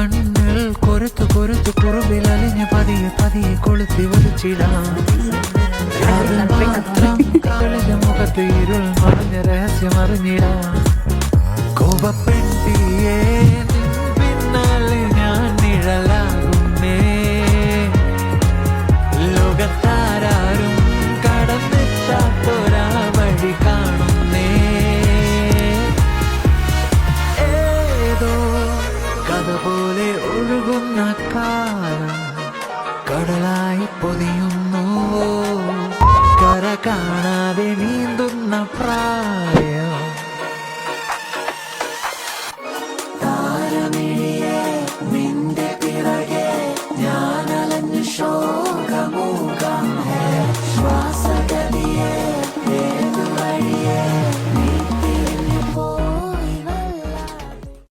കണ്ണിൽ കൊരുത്തു കൊരുത്തു കുറുവിലലിഞ്ഞ് പതിയെ പതിയെ കൊളുത്തി വലിച്ചിടാം. മാത്രം കളിഞ്ഞ മുഖത്ത് ഇരുൾ മറിഞ്ഞ രഹസ്യം അറിഞ്ഞിടാം. കോപപ്പെട്ടിയേ പിന്നാലെ ഞാൻ നിഴലാകുന്നേ. ലോകത്താരും കടന്നെത്താത്തൊരാ വഴി കാണുന്നേ. ഏതോ കഥ പോലെ ഒഴുകുന്ന കാലം കടലായി പൊതിയുന്നു. കര കാണാതെ നീന്തുന്ന പ്രായം